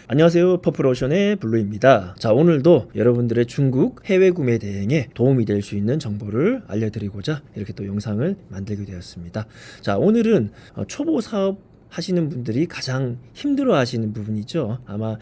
안녕하세요, 퍼플오션의 블루입니다. 자, 오늘도 여러분들의 중국 해외 구매 대행에 도움이 될 수 있는 정보를 알려드리고자 이렇게 또 영상을 만들게 되었습니다. 자, 오늘은 초보 사업 하시는 분들이 가장 힘들어 하시는 부분이죠. 아마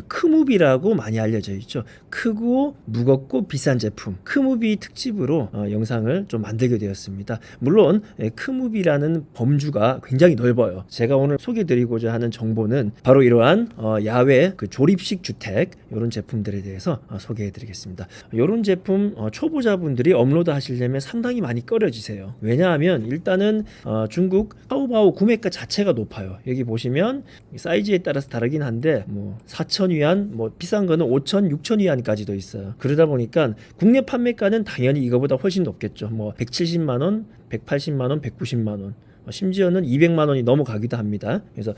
크무비라고 많이 알려져 있죠. 크고 무겁고 비싼 제품, 크무비 특집으로 영상을 좀 만들게 되었습니다. 물론 크무비라는 범주가 굉장히 넓어요. 제가 오늘 소개드리고자 하는 정보는 바로 이러한 야외 그 조립식 주택 이런 제품들에 대해서 소개해 드리겠습니다. 이런 제품 초보자분들이 업로드 하시려면 상당히 많이 꺼려지세요. 왜냐하면 일단은 중국 타오바오 구매가 자체가 높아요. 여기 보시면 사이즈에 따라서 다르긴 한데 뭐 4,000위안, 뭐 비싼 거는 5,000, 6,000위안까지도 있어요. 그러다 보니까 국내 판매가는 당연히 이거보다 훨씬 높겠죠. 뭐 170만 원, 180만 원, 190만 원. 심지어는 200만 원이 넘어가기도 합니다. 그래서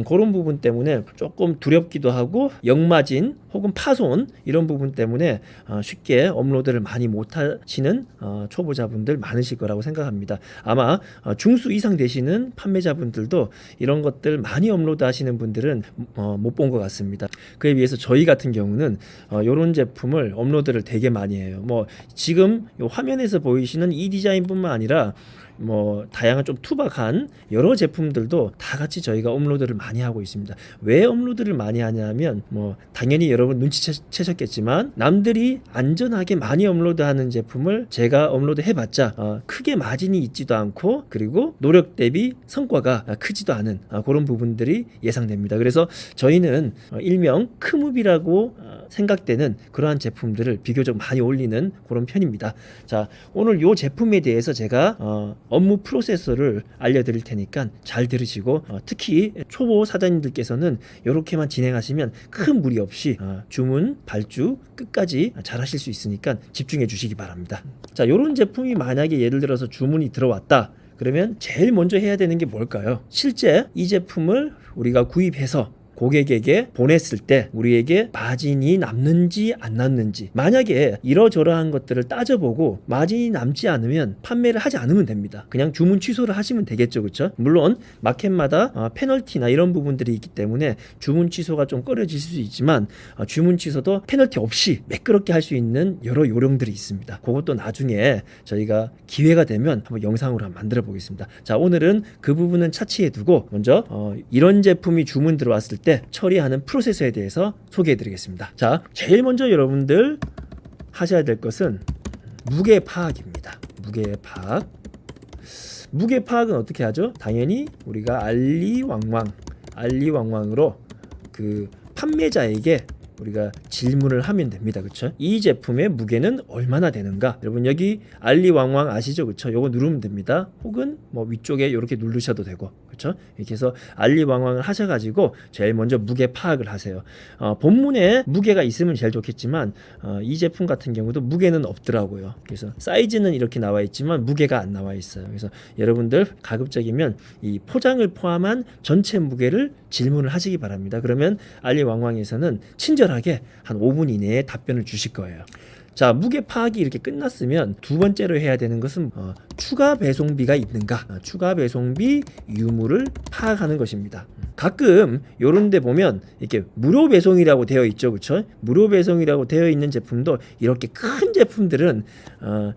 그런 부분 때문에 조금 두렵기도 하고 역마진 혹은 파손 이런 부분 때문에 쉽게 업로드를 많이 못하시는 초보자분들 많으실 거라고 생각합니다. 아마 중수 이상 되시는 판매자분들도 이런 것들 많이 업로드 하시는 분들은 못 본 것 같습니다. 그에 비해서 저희 같은 경우는 이런 제품을 업로드를 되게 많이 해요. 뭐 지금 이 화면에서 보이시는 이 디자인뿐만 아니라 뭐 다양한 좀 투박한 여러 제품들도 다 같이 저희가 업로드를 많이 하고 있습니다. 왜 업로드를 많이 하냐면 뭐 당연히 여러분 눈치채셨겠지만 남들이 안전하게 많이 업로드하는 제품을 제가 업로드 해봤자 크게 마진이 있지도 않고 그리고 노력 대비 성과가 크지도 않은 그런 부분들이 예상됩니다. 그래서 저희는 일명 크무비라고 생각되는 그러한 제품들을 비교적 많이 올리는 그런 편입니다. 자, 오늘 이 제품에 대해서 제가 업무 프로세서를 알려드릴 테니까 잘 들으시고 특히 초보 사장님들께서는 이렇게만 진행하시면 큰 무리 없이 주문, 발주 끝까지 잘 하실 수 있으니까 집중해 주시기 바랍니다. 자, 이런 제품이 만약에 예를 들어서 주문이 들어왔다. 그러면 제일 먼저 해야 되는 게 뭘까요? 실제 이 제품을 우리가 구입해서 고객에게 보냈을 때 우리에게 마진이 남는지 안 남는지, 만약에 이러저러한 것들을 따져보고 마진이 남지 않으면 판매를 하지 않으면 됩니다. 그냥 주문 취소를 하시면 되겠죠, 그렇죠? 물론 마켓마다 페널티나 이런 부분들이 있기 때문에 주문 취소가 좀 꺼려질 수 있지만 주문 취소도 페널티 없이 매끄럽게 할 수 있는 여러 요령들이 있습니다. 그것도 나중에 저희가 기회가 되면 한번 영상으로 한번 만들어 보겠습니다. 자, 오늘은 그 부분은 차치해 두고 먼저 이런 제품이 주문 들어왔을 때 처리하는 프로세서에 대해서 소개해 드리겠습니다. 자, 제일 먼저 여러분들 하셔야 될 것은 무게 파악입니다. 무게 파악. 무게 파악은 어떻게 하죠? 당연히 우리가 알리왕왕으로 그 판매자에게 우리가 질문을 하면 됩니다. 그렇죠? 이 제품의 무게는 얼마나 되는가? 여러분 여기 알리왕왕 아시죠? 그렇죠? 요거 누르면 됩니다. 혹은 뭐 위쪽에 이렇게 누르셔도 되고. 그렇죠? 이렇게 해서 알리왕왕을 하셔 가지고 제일 먼저 무게 파악을 하세요. 본문에 무게가 있으면 제일 좋겠지만 이 제품 같은 경우도 무게는 없더라고요. 그래서 사이즈는 이렇게 나와 있지만 무게가 안 나와 있어요. 그래서 여러분들 가급적이면 이 포장을 포함한 전체 무게를 질문을 하시기 바랍니다. 그러면 알리왕왕에서는 친절하게 한 5분 이내에 답변을 주실 거예요. 자, 무게 파악이 이렇게 끝났으면 두 번째로 해야 되는 것은 추가 배송비가 있는가? 추가 배송비 유무를 파악하는 것입니다. 가끔 요런 데 보면 이렇게 무료 배송이라고 되어 있죠. 그렇죠? 무료 배송이라고 되어 있는 제품도 이렇게 큰 제품들은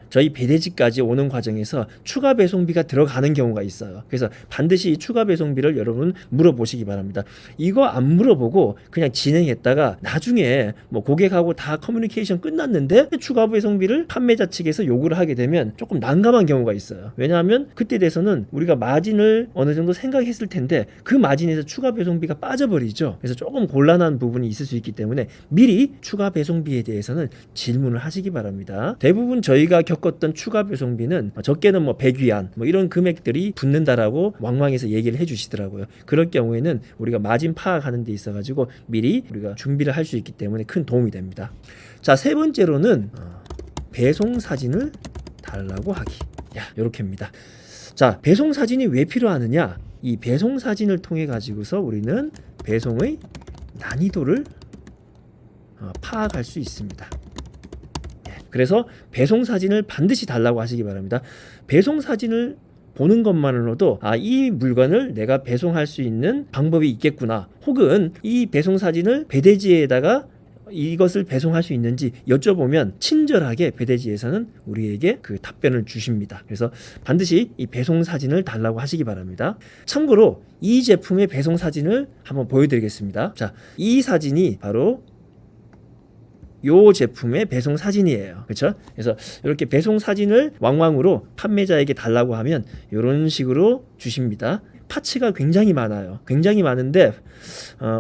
저희 배대지까지 오는 과정에서 추가 배송비가 들어가는 경우가 있어요. 그래서 반드시 추가 배송비를 여러분 물어보시기 바랍니다. 이거 안 물어보고 그냥 진행했다가 나중에 뭐 고객하고 다 커뮤니케이션 끝났는데 추가 배송비를 판매자 측에서 요구를 하게 되면 조금 난감한 경우가 있어요. 왜냐하면 그때 돼서는 우리가 마진을 어느 정도 생각했을 텐데 그 마진에서 추가 배송비가 빠져버리죠. 그래서 조금 곤란한 부분이 있을 수 있기 때문에 미리 추가 배송비에 대해서는 질문을 하시기 바랍니다. 대부분 저희가 겪었던 추가 배송비는 적게는 뭐 100위안 뭐 이런 금액들이 붙는다라고 왕왕에서 얘기를 해주시더라고요. 그럴 경우에는 우리가 마진 파악하는 데 있어가지고 미리 우리가 준비를 할 수 있기 때문에 큰 도움이 됩니다. 자, 세 번째로는 배송 사진을 달라고 하기. 이렇게입니다. 자, 배송 사진이 왜 필요하느냐? 이 배송 사진을 통해 가지고서 우리는 배송의 난이도를 파악할 수 있습니다. 그래서 배송 사진을 반드시 달라고 하시기 바랍니다. 배송 사진을 보는 것만으로도 이 물건을 내가 배송할 수 있는 방법이 있겠구나, 혹은 이 배송 사진을 배대지에다가 이것을 배송할 수 있는지 여쭤보면 친절하게 배대지에서는 우리에게 그 답변을 주십니다. 그래서 반드시 이 배송 사진을 달라고 하시기 바랍니다. 참고로 이 제품의 배송 사진을 한번 보여드리겠습니다. 자, 이 사진이 바로 요 제품의 배송 사진이에요. 그렇죠? 그래서 이렇게 배송 사진을 왕왕으로 판매자에게 달라고 하면 이런 식으로 주십니다. 파츠가 굉장히 많아요. 굉장히 많은데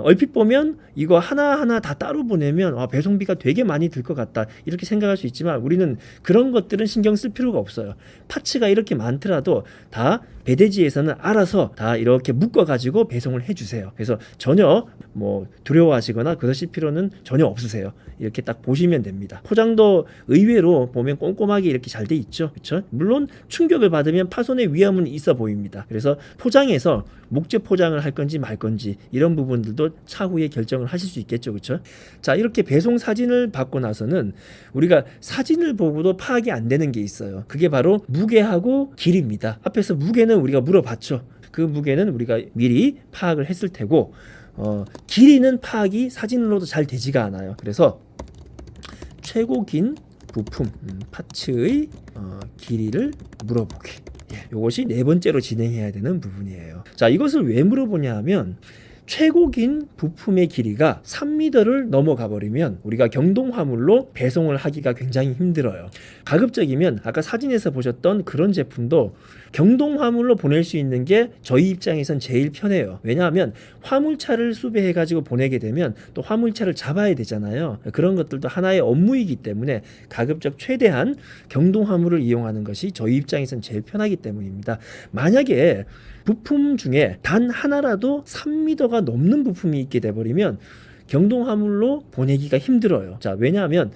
얼핏 보면 이거 하나하나 다 따로 보내면 배송비가 되게 많이 들 것 같다, 이렇게 생각할 수 있지만 우리는 그런 것들은 신경 쓸 필요가 없어요. 파츠가 이렇게 많더라도 다 배대지에서는 알아서 다 이렇게 묶어 가지고 배송을 해주세요. 그래서 전혀 뭐 두려워하시거나 그러실 필요는 전혀 없으세요. 이렇게 딱 보시면 됩니다. 포장도 의외로 보면 꼼꼼하게 이렇게 잘 돼 있죠. 그렇죠? 물론 충격을 받으면 파손의 위험은 있어 보입니다. 그래서 포장에서 목재 포장을 할 건지 말 건지 이런 부분들도 차후에 결정을 하실 수 있겠죠. 그렇죠? 자, 이렇게 배송 사진을 받고 나서는 우리가 사진을 보고도 파악이 안 되는 게 있어요. 그게 바로 무게하고 길이입니다. 앞에서 무게는 우리가 물어봤죠. 그 무게는 우리가 미리 파악을 했을 테고 길이는 파악이 사진으로도 잘 되지가 않아요. 그래서 최고 긴 부품 파츠의 길이를 물어보기, 이것이 네 번째로 진행해야 되는 부분이에요. 자, 이것을 왜 물어보냐 하면 최고 긴 부품의 길이가 3m를 넘어가 버리면 우리가 경동 화물로 배송을 하기가 굉장히 힘들어요. 가급적이면 아까 사진에서 보셨던 그런 제품도 경동 화물로 보낼 수 있는 게 저희 입장에선 제일 편해요. 왜냐하면 화물차를 수배해 가지고 보내게 되면 또 화물차를 잡아야 되잖아요. 그런 것들도 하나의 업무이기 때문에 가급적 최대한 경동 화물을 이용하는 것이 저희 입장에선 제일 편하기 때문입니다. 만약에 부품 중에 단 하나라도 3m가 넘는 부품이 있게 돼버리면 경동화물로 보내기가 힘들어요. 자, 왜냐하면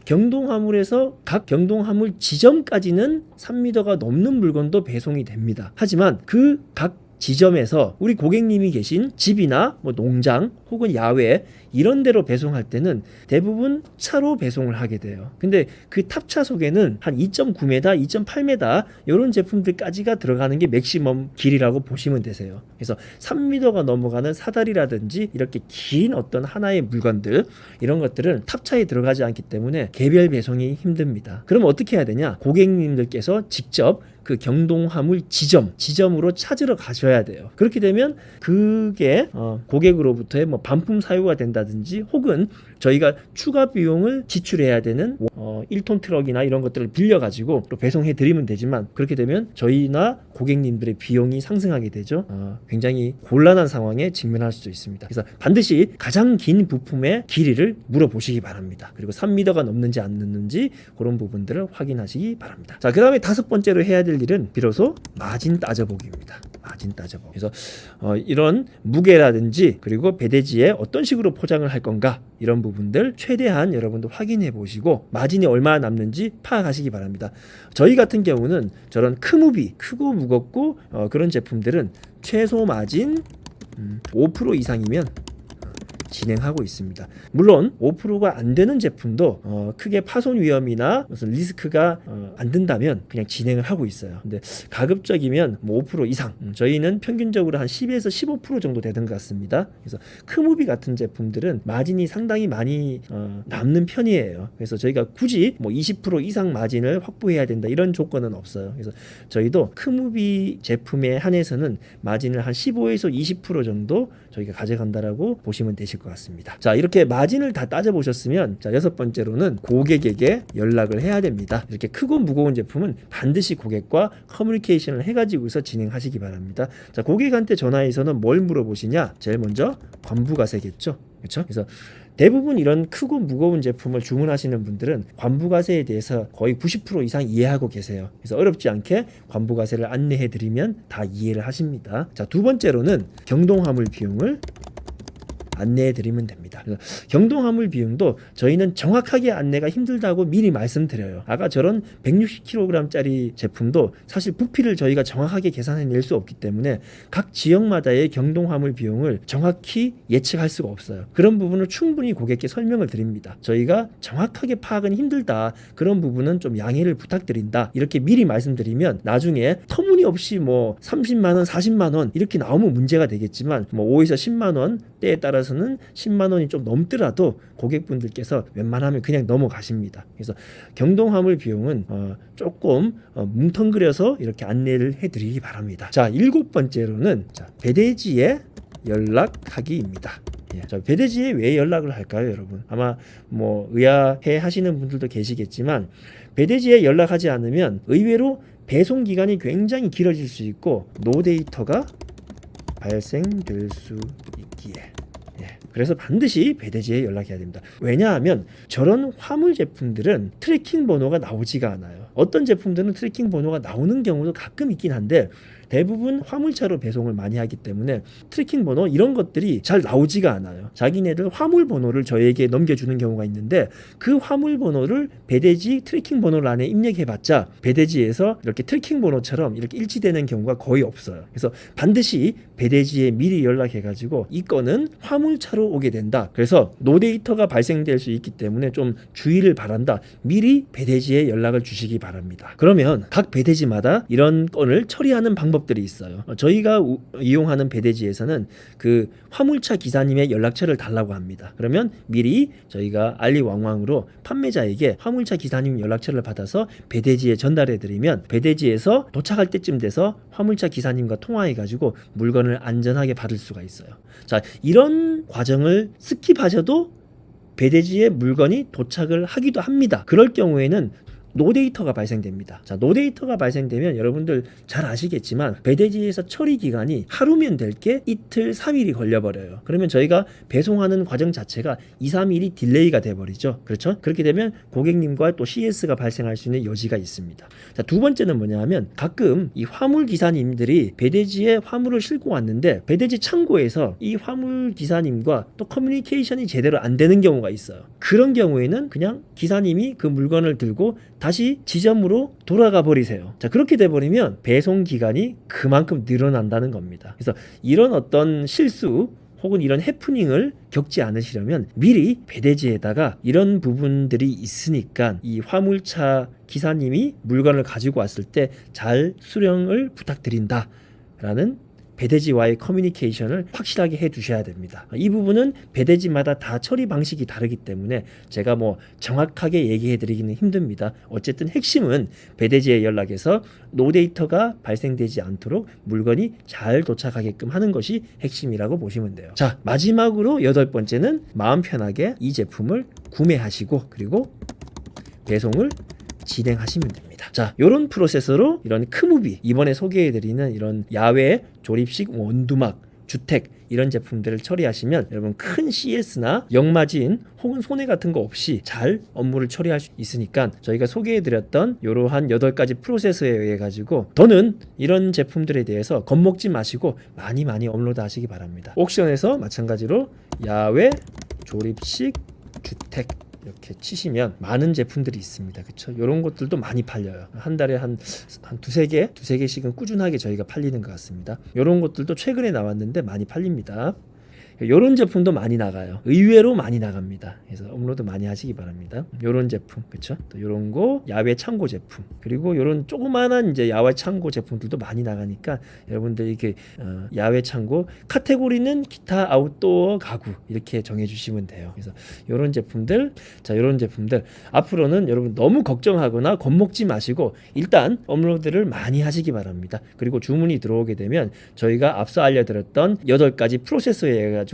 경동화물에서 각 경동화물 지점까지는 3m가 넘는 물건도 배송이 됩니다. 하지만 그 각 지점에서 우리 고객님이 계신 집이나 뭐 농장 혹은 야외 이런 데로 배송할 때는 대부분 차로 배송을 하게 돼요. 근데 그 탑차 속에는 한 2.9m, 2.8m 이런 제품들까지가 들어가는 게 맥시멈 길이라고 보시면 되세요. 그래서 3m가 넘어가는 사다리라든지 이렇게 긴 어떤 하나의 물건들, 이런 것들은 탑차에 들어가지 않기 때문에 개별 배송이 힘듭니다. 그럼 어떻게 해야 되냐? 고객님들께서 직접 그 경동화물 지점으로 찾으러 가셔야 돼요. 그렇게 되면 그게 고객으로부터의 뭐 반품 사유가 된다든지, 혹은 저희가 추가 비용을 지출해야 되는 1톤 트럭이나 이런 것들을 빌려가지고 또 배송해 드리면 되지만, 그렇게 되면 저희나 고객님들의 비용이 상승하게 되죠. 굉장히 곤란한 상황에 직면할 수도 있습니다. 그래서 반드시 가장 긴 부품의 길이를 물어보시기 바랍니다. 그리고 3m가 넘는지 안 넘는지 그런 부분들을 확인하시기 바랍니다. 자, 그 다음에 다섯 번째로 해야 될 일은 비로소 마진 따져보기입니다. 마진 따져보기. 그래서 이런 무게라든지 그리고 배대지에 어떤 식으로 포장을 할 건가, 이런 부분들 최대한 여러분도 확인해 보시고 마진이 얼마나 남는지 파악하시기 바랍니다. 저희 같은 경우는 저런 크무비, 크고 무겁고 그런 제품들은 최소 마진 5% 이상이면 진행하고 있습니다. 물론 5%가 안 되는 제품도 크게 파손 위험이나 무슨 리스크가 안 든다면 그냥 진행을 하고 있어요. 근데 가급적이면 뭐 5% 이상, 저희는 평균적으로 한 10에서 15% 정도 되는 것 같습니다. 그래서 크무비 같은 제품들은 마진이 상당히 많이 남는 편이에요. 그래서 저희가 굳이 뭐 20% 이상 마진을 확보해야 된다, 이런 조건은 없어요. 그래서 저희도 크무비 제품에 한해서는 마진을 한 15에서 20% 정도 저희가 가져간다라고 보시면 되실 것 같습니다. 자, 이렇게 마진을 다 따져보셨으면, 자, 여섯 번째로는 고객에게 연락을 해야 됩니다. 이렇게 크고 무거운 제품은 반드시 고객과 커뮤니케이션을 해가지고서 진행하시기 바랍니다. 자, 고객한테 전화해서는 뭘 물어보시냐? 제일 먼저 관부가세겠죠. 그렇죠? 그래서 대부분 이런 크고 무거운 제품을 주문하시는 분들은 관부가세에 대해서 거의 90% 이상 이해하고 계세요. 그래서 어렵지 않게 관부가세를 안내해 드리면 다 이해를 하십니다. 자, 두 번째로는 경동화물 비용을 안내해 드리면 됩니다. 그래서 경동화물 비용도 저희는 정확하게 안내가 힘들다고 미리 말씀드려요. 아까 저런 160kg짜리 제품도 사실 부피를 저희가 정확하게 계산해낼 수 없기 때문에 각 지역마다의 경동화물 비용을 정확히 예측할 수가 없어요. 그런 부분을 충분히 고객께 설명을 드립니다. 저희가 정확하게 파악은 힘들다. 그런 부분은 좀 양해를 부탁드린다. 이렇게 미리 말씀드리면 나중에 터무니없이 뭐 30만원, 40만원 이렇게 나오면 문제가 되겠지만 뭐 5에서 10만원 때에 따라서는 10만원이 좀 넘더라도 고객분들께서 웬만하면 그냥 넘어가십니다. 그래서 경동화물 비용은 조금 뭉텅그려서 이렇게 안내를 해드리기 바랍니다. 자, 7번째로는 배대지에 연락하기입니다. 자, 배대지에 왜 연락을 할까요, 여러분? 아마 뭐 의아해 하시는 분들도 계시겠지만 배대지에 연락하지 않으면 의외로 배송 기간이 굉장히 길어질 수 있고 노데이터가 발생될 수 있기에 그래서 반드시 배대지에 연락해야 됩니다. 왜냐하면 저런 화물 제품들은 트래킹 번호가 나오지가 않아요. 어떤 제품들은 트래킹 번호가 나오는 경우도 가끔 있긴 한데 대부분 화물차로 배송을 많이 하기 때문에 트래킹 번호 이런 것들이 잘 나오지가 않아요. 자기네들 화물 번호를 저에게 넘겨주는 경우가 있는데 그 화물 번호를 배대지 트래킹 번호를 안에 입력해봤자 배대지에서 이렇게 트래킹 번호처럼 이렇게 일치되는 경우가 거의 없어요. 그래서 반드시 배대지에 미리 연락해가지고 이 건은 화물차로 오게 된다. 그래서 노데이터가 발생될 수 있기 때문에 좀 주의를 바란다. 미리 배대지에 연락을 주시기 바랍니다. 그러면 각 배대지마다 이런 건을 처리하는 방법들이 있어요. 저희가 이용하는 배대지에서는 그 화물차 기사님의 연락처를 달라고 합니다. 그러면 미리 저희가 알리왕왕으로 판매자에게 화물차 기사님 연락처를 받아서 배대지에 전달해 드리면 배대지에서 도착할 때쯤 돼서 화물차 기사님과 통화해 가지고 물건을 안전하게 받을 수가 있어요. 자, 이런 과정을 스킵하셔도 배대지에 물건이 도착을 하기도 합니다. 그럴 경우에는 노데이터가 발생됩니다. 자, 노데이터가 발생되면 여러분들 잘 아시겠지만 배대지에서 처리 기간이 하루면 될 게 이틀, 3일이 걸려버려요. 그러면 저희가 배송하는 과정 자체가 2, 3일이 딜레이가 돼버리죠. 그렇죠? 그렇게 되면 고객님과 또 CS가 발생할 수 있는 여지가 있습니다. 자, 두 번째는 뭐냐 하면 가끔 이 화물 기사님들이 배대지에 화물을 싣고 왔는데 배대지 창고에서 이 화물 기사님과 또 커뮤니케이션이 제대로 안 되는 경우가 있어요. 그런 경우에는 그냥 기사님이 그 물건을 들고 다시 지점으로 돌아가 버리세요. 자, 그렇게 돼버리면 배송 기간이 그만큼 늘어난다는 겁니다. 그래서 이런 어떤 실수 혹은 이런 해프닝을 겪지 않으시려면 미리 배대지에다가 이런 부분들이 있으니까 이 화물차 기사님이 물건을 가지고 왔을 때 잘 수령을 부탁드린다 라는 배대지와의 커뮤니케이션을 확실하게 해 두셔야 됩니다. 이 부분은 배대지마다 다 처리 방식이 다르기 때문에 제가 뭐 정확하게 얘기해 드리기는 힘듭니다. 어쨌든 핵심은 배대지에 연락해서 노데이터가 발생되지 않도록 물건이 잘 도착하게끔 하는 것이 핵심이라고 보시면 돼요. 자, 마지막으로 8번째는 마음 편하게 이 제품을 구매하시고 그리고 배송을 진행하시면 됩니다. 자, 이런 프로세서로 이런 크무비 이번에 소개해드리는 이런 야외 조립식 원두막 주택 이런 제품들을 처리하시면 여러분 큰 CS나 역마진 혹은 손해 같은 거 없이 잘 업무를 처리할 수 있으니까 저희가 소개해드렸던 이러한 8가지 프로세서에 의해 가지고 더는 이런 제품들에 대해서 겁먹지 마시고 많이 업로드 하시기 바랍니다. 옥션에서 마찬가지로 야외 조립식 주택 이렇게 치시면 많은 제품들이 있습니다. 그렇죠? 이런 것들도 많이 팔려요. 한 달에 한 두세 개씩은 꾸준하게 저희가 팔리는 것 같습니다. 이런 것들도 최근에 나왔는데 많이 팔립니다. 이런 제품도 많이 나가요. 의외로 많이 나갑니다. 그래서 업로드 많이 하시기 바랍니다. 이런 제품, 그렇죠? 또 이런 거 야외 창고 제품, 그리고 이런 조그마한 이제 야외 창고 제품들도 많이 나가니까 여러분들 이렇게 야외 창고 카테고리는 기타 아웃도어 가구 이렇게 정해주시면 돼요. 그래서 이런 제품들, 자 이런 제품들 앞으로는 여러분 너무 걱정하거나 겁먹지 마시고 일단 업로드를 많이 하시기 바랍니다. 그리고 주문이 들어오게 되면 저희가 앞서 알려드렸던 8가지 프로세서에 가지고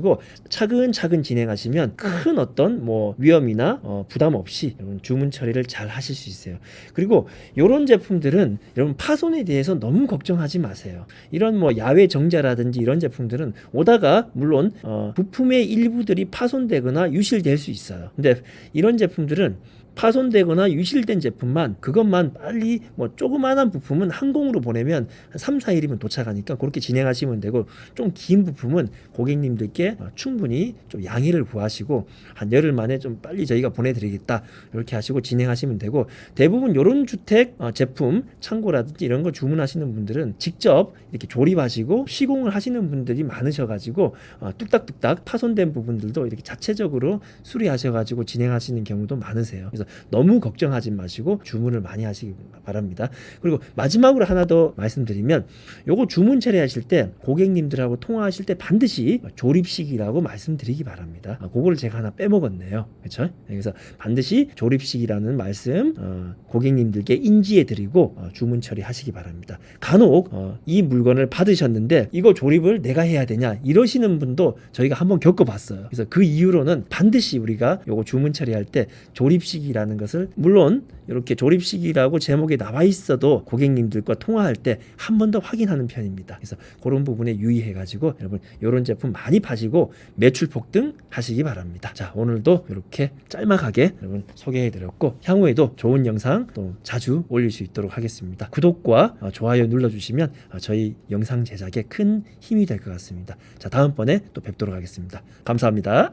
차근차근 진행하시면 큰 어떤 뭐 위험이나 부담 없이 여러분 주문 처리를 잘 하실 수 있어요. 그리고 이런 제품들은 여러분 파손에 대해서 너무 걱정하지 마세요. 이런 뭐 야외 정자라든지 이런 제품들은 오다가 물론 부품의 일부들이 파손되거나 유실될 수 있어요. 근데 이런 제품들은 파손되거나 유실된 제품만 그것만 빨리 뭐 조그마한 부품은 항공으로 보내면 한 3, 4일이면 도착하니까 그렇게 진행하시면 되고, 좀 긴 부품은 고객님들께 충분히 좀 양해를 구하시고 한 열흘 만에 좀 빨리 저희가 보내드리겠다 이렇게 하시고 진행하시면 되고, 대부분 이런 주택 제품 창고라든지 이런 거 주문하시는 분들은 직접 이렇게 조립하시고 시공을 하시는 분들이 많으셔가지고 뚝딱뚝딱 파손된 부분들도 이렇게 자체적으로 수리하셔가지고 진행하시는 경우도 많으세요. 그래서 너무 걱정하지 마시고 주문을 많이 하시기 바랍니다. 그리고 마지막으로 하나 더 말씀드리면, 요거 주문 처리하실 때 고객님들하고 통화하실 때 반드시 조립식이라고 말씀드리기 바랍니다. 그거를 제가 하나 빼먹었네요. 그렇죠? 그래서 반드시 조립식이라는 말씀 고객님들께 인지해 드리고 주문 처리하시기 바랍니다. 간혹 이 물건을 받으셨는데 이거 조립을 내가 해야 되냐 이러시는 분도 저희가 한번 겪어봤어요. 그래서 그 이후로는 반드시 우리가 요거 주문 처리할 때 조립식이라는 것을, 물론 이렇게 조립식이라고 제목에 나와 있어도 고객님들과 통화할 때 한 번 더 확인하는 편입니다. 그래서 그런 부분에 유의해 가지고 여러분 이런 제품 많이 파시고 매출 폭등 하시기 바랍니다. 자, 오늘도 이렇게 짤막하게 여러분 소개해 드렸고, 향후에도 좋은 영상 또 자주 올릴 수 있도록 하겠습니다. 구독과 좋아요 눌러주시면 저희 영상 제작에 큰 힘이 될 것 같습니다. 자, 다음번에 또 뵙도록 하겠습니다. 감사합니다.